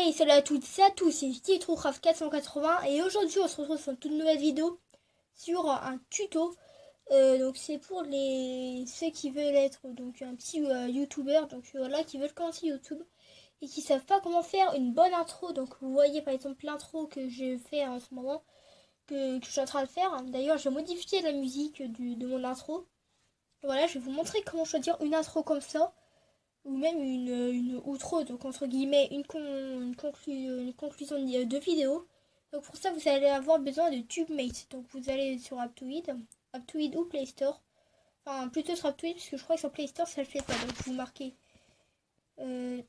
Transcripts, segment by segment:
Hey, salut à toutes et à tous, c'est TrueCraft 480 et aujourd'hui on se retrouve sur une toute nouvelle vidéo sur un tuto. Donc c'est pour ceux qui veulent être donc un petit youtubeur, donc voilà, qui veulent commencer YouTube et qui savent pas comment faire une bonne intro. Donc vous voyez par exemple l'intro que je fais en ce moment, que je suis en train de faire. D'ailleurs j'ai modifié la musique de mon intro. Voilà, je vais vous montrer comment choisir une intro comme ça ou même une outro, donc entre guillemets une conclusion de vidéo. Donc pour ça vous allez avoir besoin de TubeMate. Donc vous allez sur Aptoide ou Play Store. Enfin plutôt sur Aptoide parce que je crois que sur Play Store ça le fait pas. Donc vous marquez euh,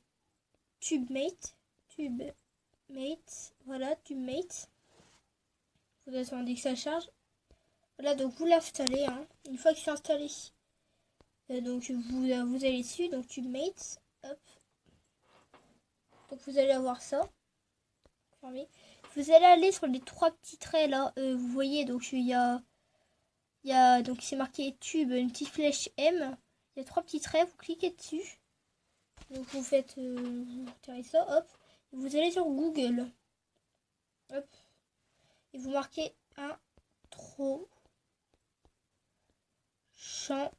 TubeMate, TubeMate, voilà TubeMate. Vous attendez que ça charge. Voilà, donc vous l'installez, hein. Une fois que c'est installé, donc vous allez dessus, donc TubeMate, hop. Donc vous allez avoir ça. Fermé. Vous allez aller sur les trois petits traits là. Vous voyez, donc donc c'est marqué tube, une petite flèche M. Il y a trois petits traits, vous cliquez dessus. Donc vous faites, vous retirez ça, hop. Et vous allez sur Google. Hop. Et vous marquez intro champ.com.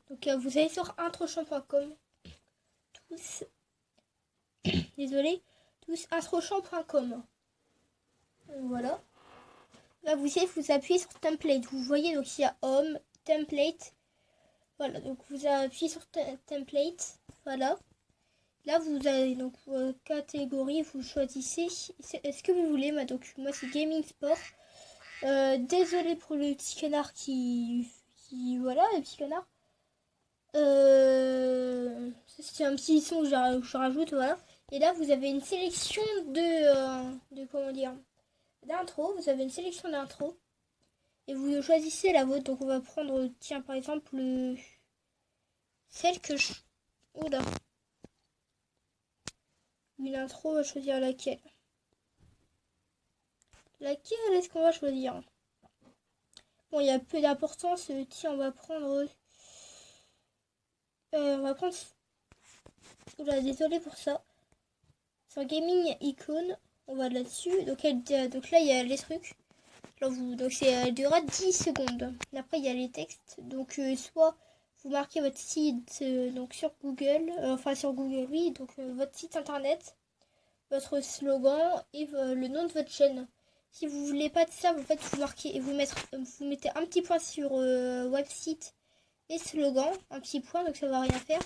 Donc vous allez sur introchamp.com. Tous. Désolé. Tous introchamp.com. Voilà. Là, vous appuyez sur template. Vous voyez, donc il y a home, template. Voilà, donc vous appuyez sur template. Voilà. Là, vous avez donc catégorie, vous choisissez ce que vous voulez. Moi, c'est gaming sport. Désolé pour le petit canard voilà, le petit canard. C'est un petit son que je rajoute, voilà. Et là, vous avez une sélection de comment dire, d'intro. Vous avez une sélection d'intro. Et vous choisissez la vôtre. Donc on va prendre, tiens, par exemple, celle que je... Oula. Une intro, on va choisir laquelle. Laquelle est-ce qu'on va choisir? Bon, il y a peu d'importance. Tiens, on va prendre... on va prendre... Oula, désolé pour ça. Sur Gaming Icon, on va là-dessus. Donc là, il y a les trucs. Donc elle durera 10 secondes. Après, il y a les textes. Donc soit vous marquez votre site donc sur Google, sur Google, oui, donc votre site internet, votre slogan et le nom de votre chaîne. Si vous voulez pas de ça, vous marquez et vous mettez un petit point sur website et slogan, un petit point, donc ça va rien faire.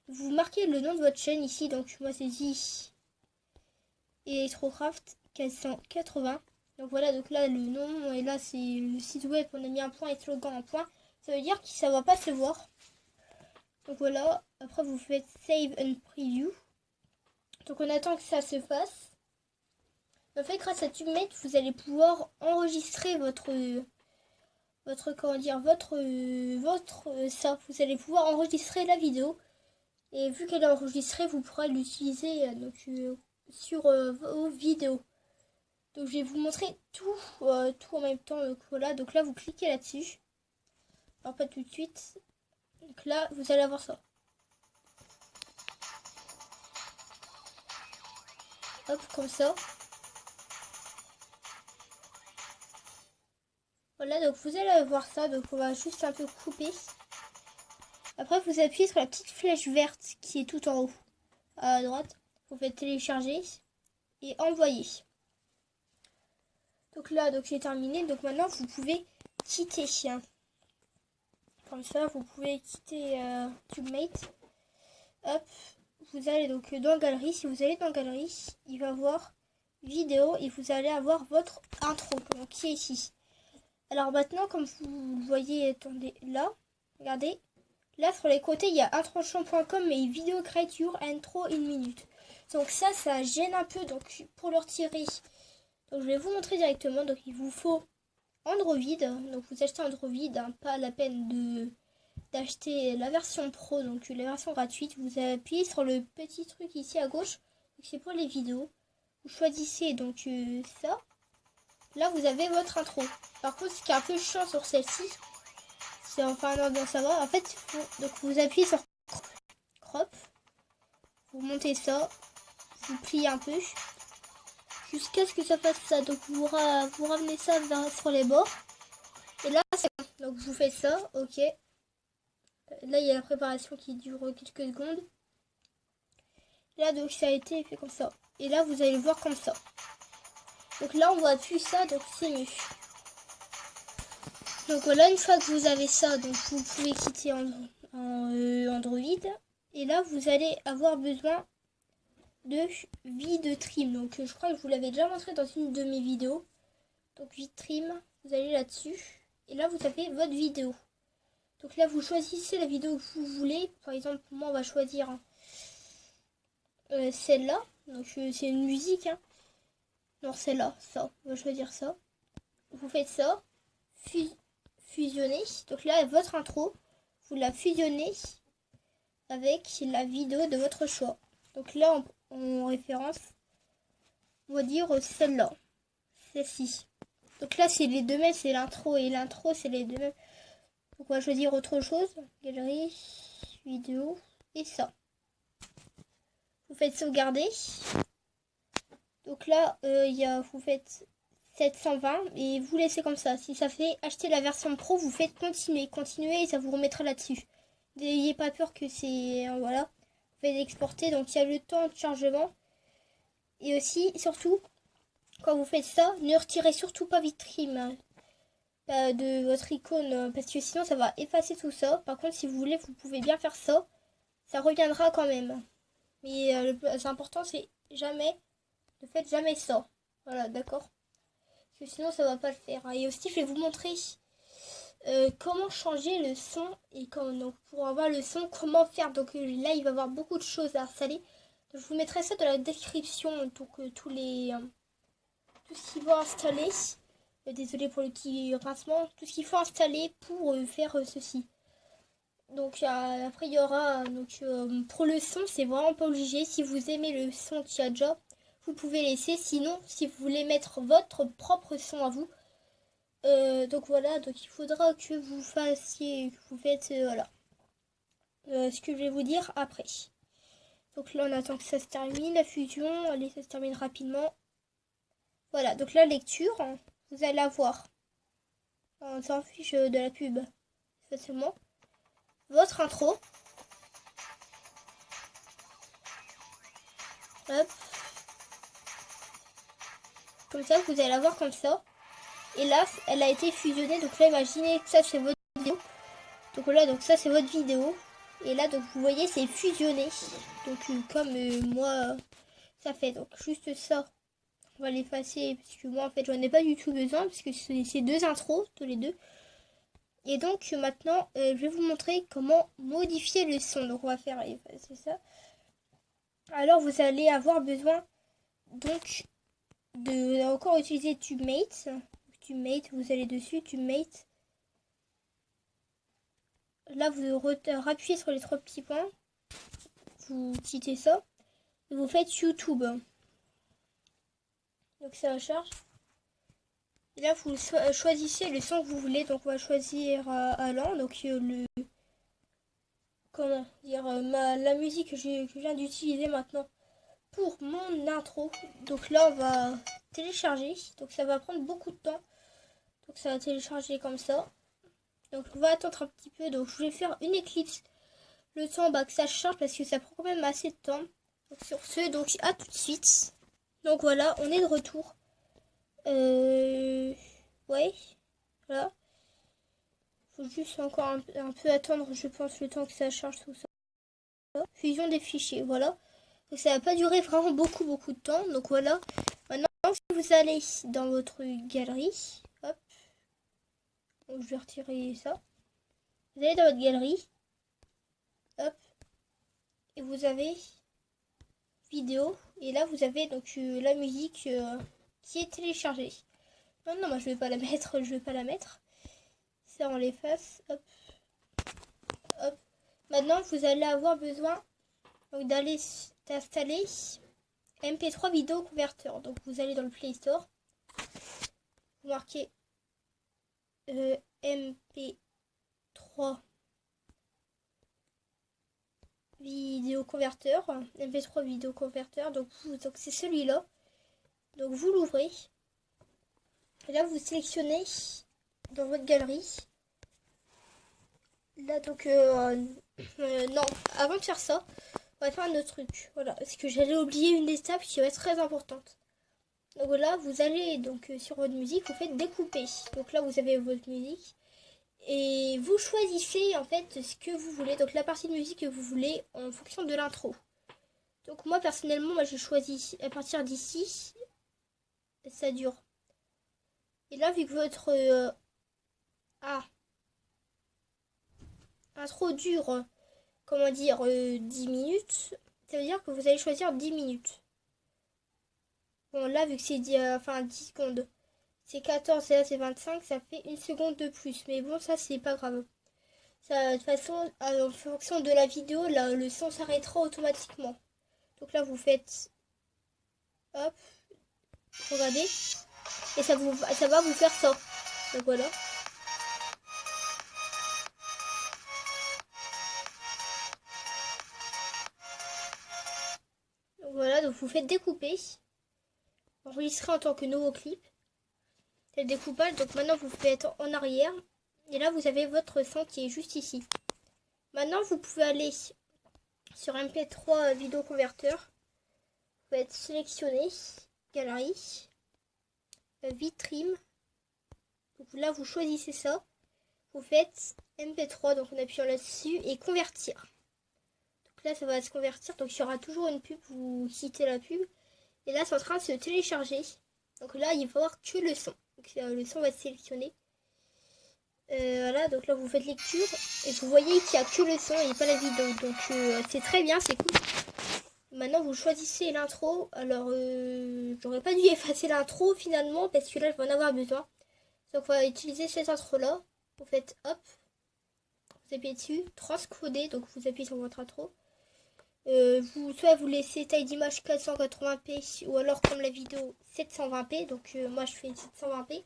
Vous marquez le nom de votre chaîne ici, donc moi c'est Z et TrueCraft 480. Donc voilà, donc là le nom, et là c'est le site web, on a mis un point et slogan en point. Ça veut dire que ça va pas se voir. Donc voilà, après vous faites Save and Preview. Donc on attend que ça se fasse. En fait, grâce à TubeMate, vous allez pouvoir enregistrer ça. Vous allez pouvoir enregistrer la vidéo. Et vu qu'elle est enregistrée, vous pourrez l'utiliser sur vos vidéos. Donc je vais vous montrer tout en même temps. Donc voilà, donc là vous cliquez là-dessus. Alors pas tout de suite. Donc là vous allez avoir ça. Hop, comme ça. Voilà, donc vous allez avoir ça. Donc on va juste un peu couper. Après vous appuyez sur la petite flèche verte qui est tout en haut. À droite. Vous faites télécharger et envoyer. Donc là, donc j'ai terminé. Donc maintenant vous pouvez quitter. Comme ça, vous pouvez quitter TubeMate. Hop, vous allez donc dans Galerie. Si vous allez dans Galerie, il va voir vidéo et vous allez avoir votre intro donc, qui est ici. Alors maintenant, comme vous le voyez, attendez, là, regardez. Là, sur les côtés, il y a introchamp.com et vidéo create your intro in minute. Donc ça gêne un peu. Donc pour le retirer, donc je vais vous montrer directement. Donc il vous faut Android. Donc vous achetez Android, hein, pas la peine d'acheter la version pro, donc la version gratuite. Vous appuyez sur le petit truc ici à gauche, c'est pour les vidéos. Vous choisissez donc ça. Là vous avez votre intro. Par contre, ce qui est un peu chiant sur celle-ci, c'est enfin non, ça va. En fait, donc vous appuyez sur crop. vous montez ça, vous pliez un peu jusqu'à ce que ça fasse ça. Donc vous ramenez ça sur les bords. Et là, c'est bon. Donc vous faites ça, ok. Là, il y a la préparation qui dure quelques secondes. Là, donc ça a été fait comme ça. Et là, vous allez le voir comme ça. Donc là, on voit plus ça, donc c'est mieux. Donc voilà, une fois que vous avez ça, donc vous pouvez quitter Android. Et là, vous allez avoir besoin de vide trim. Donc je crois que je vous l'avais déjà montré dans une de mes vidéos. Donc vide trim, vous allez là-dessus. Et là, vous avez votre vidéo. Donc là, vous choisissez la vidéo que vous voulez. Par exemple, moi, on va choisir celle-là. Donc c'est une musique. Hein. Non, celle-là, ça. On va choisir ça. Vous faites ça. Fusionner. Donc là, votre intro, vous la fusionnez avec la vidéo de votre choix. Donc là, en référence, on va dire celle-là. Celle-ci. Donc là, c'est les deux mêmes, c'est l'intro et l'intro, c'est les deux mêmes. Donc on va choisir autre chose. Galerie, vidéo et ça. Vous faites sauvegarder. Donc là, vous faites 720 et vous laissez comme ça. Si ça fait acheter la version pro, vous faites continuer. Continuer et ça vous remettra là-dessus. N'ayez pas peur que c'est... voilà. Vous faites exporter. Donc il y a le temps de chargement. Et aussi, surtout, quand vous faites ça, ne retirez surtout pas Vitrine de votre icône. Parce que sinon, ça va effacer tout ça. Par contre, si vous voulez, vous pouvez bien faire ça. Ça reviendra quand même. Mais le plus important, c'est jamais... Ne faites jamais ça. Voilà, d'accord. Parce que sinon, ça va pas le faire. Et aussi, je vais vous montrer comment changer le son. Et donc, pour avoir le son, comment faire. Donc là, il va y avoir beaucoup de choses à installer. Donc, je vous mettrai ça dans la description. Donc, tout ce qu'il faut installer. Désolé pour le petit rincement. Tout ce qu'il faut installer pour faire ceci. Donc après il y aura pour le son, c'est vraiment pas obligé. Si vous aimez le son qu'il y a déjà, vous pouvez laisser. Sinon, si vous voulez mettre votre propre son à vous, donc voilà, donc il faudra que vous fassiez, que vous faites voilà. Ce que je vais vous dire après. Donc là on attend que ça se termine, la fusion, allez ça se termine rapidement. Voilà, donc la lecture, vous allez avoir, on s'en fiche de la pub facilement, votre intro. Hop. Comme ça, vous allez la voir comme ça. Et là, elle a été fusionnée. Donc là, imaginez que ça, c'est votre vidéo. Donc là, donc ça, c'est votre vidéo. Et là, donc vous voyez, c'est fusionné. Donc comme moi, ça fait. Donc juste ça. On va l'effacer parce que moi, en fait, j'en ai pas du tout besoin. Parce que c'est deux intros, tous les deux. Et donc maintenant, je vais vous montrer comment modifier le son. Donc on va faire effacer ça. Alors, vous allez avoir besoin donc de encore utiliser TubeMate. TubeMate, vous allez dessus, TubeMate. Là, vous rappuyez sur les trois petits points. Vous quittez ça. Et vous faites YouTube. Donc ça charge. Et là, vous choisissez le son que vous voulez. Donc on va choisir Alain. Donc comment dire la musique que je viens d'utiliser maintenant pour mon intro. Donc là, on va télécharger. Donc ça va prendre beaucoup de temps. Donc ça va télécharger comme ça. Donc on va attendre un petit peu. Donc je vais faire une éclipse le temps que ça charge parce que ça prend quand même assez de temps. Donc sur ce, donc à tout de suite. Donc voilà, on est de retour. Ouais, voilà. Faut juste encore un peu attendre, je pense, le temps que ça charge tout ça. Fusion des fichiers, voilà. Donc ça va pas durer vraiment beaucoup de temps. Donc voilà. Maintenant, si vous allez dans votre galerie, hop. Donc, je vais retirer ça. Vous allez dans votre galerie, hop. Et vous avez vidéo. Et là, vous avez donc la musique qui est téléchargée. Non, non, moi je vais pas la mettre, je vais pas la mettre. Ça, on l'efface. Hop, hop. Maintenant, vous allez avoir besoin d'aller d'installer MP3 vidéo converteur. Donc, vous allez dans le Play Store. Vous marquez MP3 vidéo converteur, MP3 vidéo converteur. Donc c'est celui-là. Donc vous l'ouvrez. Et là vous sélectionnez dans votre galerie. Là donc non, avant de faire ça, on va faire un autre truc. Voilà, parce que j'allais oublier une étape qui va être très importante. Donc là vous allez donc sur votre musique, vous faites découper. Donc là vous avez votre musique. Et vous choisissez en fait ce que vous voulez, donc la partie de musique que vous voulez en fonction de l'intro. Donc moi personnellement, j'ai choisi à partir d'ici, ça dure. Et là vu que votre intro dure, comment dire, 10 minutes, ça veut dire que vous allez choisir 10 minutes. Bon là vu que c'est 10 secondes. C'est 14 et là c'est 25, ça fait une seconde de plus. Mais bon, ça c'est pas grave. Ça, de toute façon, en fonction de la vidéo, là, le son s'arrêtera automatiquement. Donc là, vous faites... Hop. Regardez. Et ça va vous faire ça. Donc voilà. Donc voilà, donc vous faites découper. Enregistrer en tant que nouveau clip. C'est le découpage, donc maintenant vous faites en arrière. Et là vous avez votre son qui est juste ici. Maintenant vous pouvez aller sur MP3 vidéo converteur. Vous faites sélectionner, galerie, Vitrim. Donc là vous choisissez ça. Vous faites MP3, donc en appuyant là-dessus et convertir. Donc là ça va se convertir, donc il y aura toujours une pub, vous quittez la pub. Et là c'est en train de se télécharger. Donc là il va y avoir que le son. Donc le son va être sélectionné. Voilà, donc là vous faites lecture et vous voyez qu'il n'y a que le son et pas la vidéo. Donc c'est très bien, c'est cool. Maintenant vous choisissez l'intro. Alors j'aurais pas dû effacer l'intro finalement parce que là je vais en avoir besoin. Donc on va utiliser cette intro là. Vous faites hop, vous appuyez dessus, transcoder, donc vous appuyez sur votre intro. Soit vous laissez taille d'image 480p ou alors comme la vidéo 720p. Donc moi je fais 720p.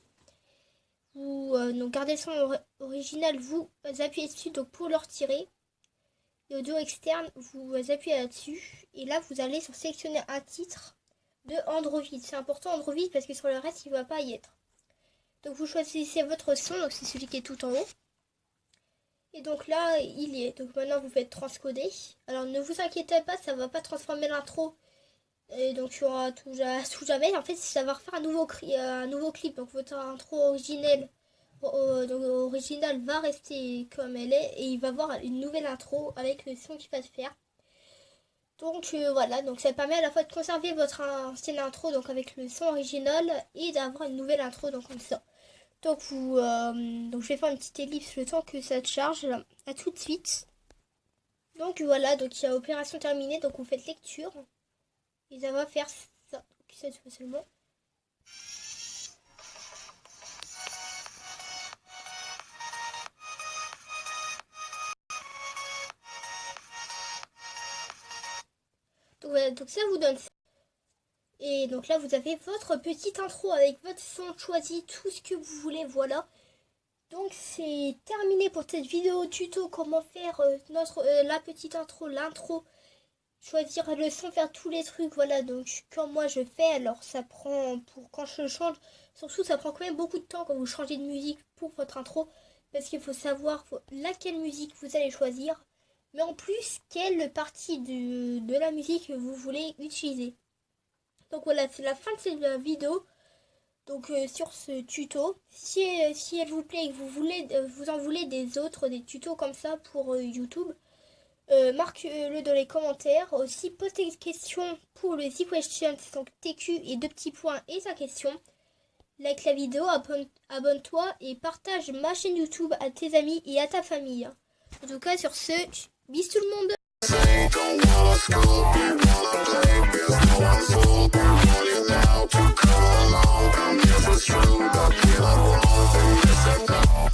Vous donc gardez le son original, vous appuyez dessus donc pour le retirer. Et audio externe, vous appuyez là-dessus. Et là vous allez sur sélectionner un titre de Android. C'est important Android parce que sur le reste il ne va pas y être. Donc vous choisissez votre son, donc c'est celui qui est tout en haut. Et donc là, il y est. Donc maintenant, vous faites transcoder. Alors ne vous inquiétez pas, ça ne va pas transformer l'intro. Et donc il y aura tout jamais. En fait, ça va refaire un nouveau clip. Donc votre intro originale va rester comme elle est. Et il va avoir une nouvelle intro avec le son qui va se faire. Donc voilà, donc ça permet à la fois de conserver votre ancienne intro donc avec le son original et d'avoir une nouvelle intro donc comme ça. Donc donc je vais faire une petite ellipse le temps que ça te charge. À tout de suite. Donc voilà, donc il y a opération terminée, donc vous faites lecture. Et ça va faire ça. Donc ça tu vois seulement. Donc voilà, donc ça vous donne ça. Et donc là vous avez votre petite intro avec votre son choisi, tout ce que vous voulez, voilà. Donc c'est terminé pour cette vidéo tuto comment faire la petite intro, l'intro, choisir le son, faire tous les trucs, voilà. Donc comme moi je fais, alors ça prend, pour quand je change, surtout ça prend quand même beaucoup de temps quand vous changez de musique pour votre intro, parce qu'il faut savoir laquelle musique vous allez choisir, mais en plus quelle partie de la musique vous voulez utiliser. Donc voilà, c'est la fin de cette vidéo. Donc sur ce tuto, si elle vous plaît et que vous en voulez des autres, des tutos comme ça pour YouTube, marque-le dans les commentaires. Aussi, pose tes questions pour le The Question, donc TQ et 2 petits points et ta question. Like la vidéo, abonne-toi et partage ma chaîne YouTube à tes amis et à ta famille. En tout cas, sur ce, bis tout le monde. True, but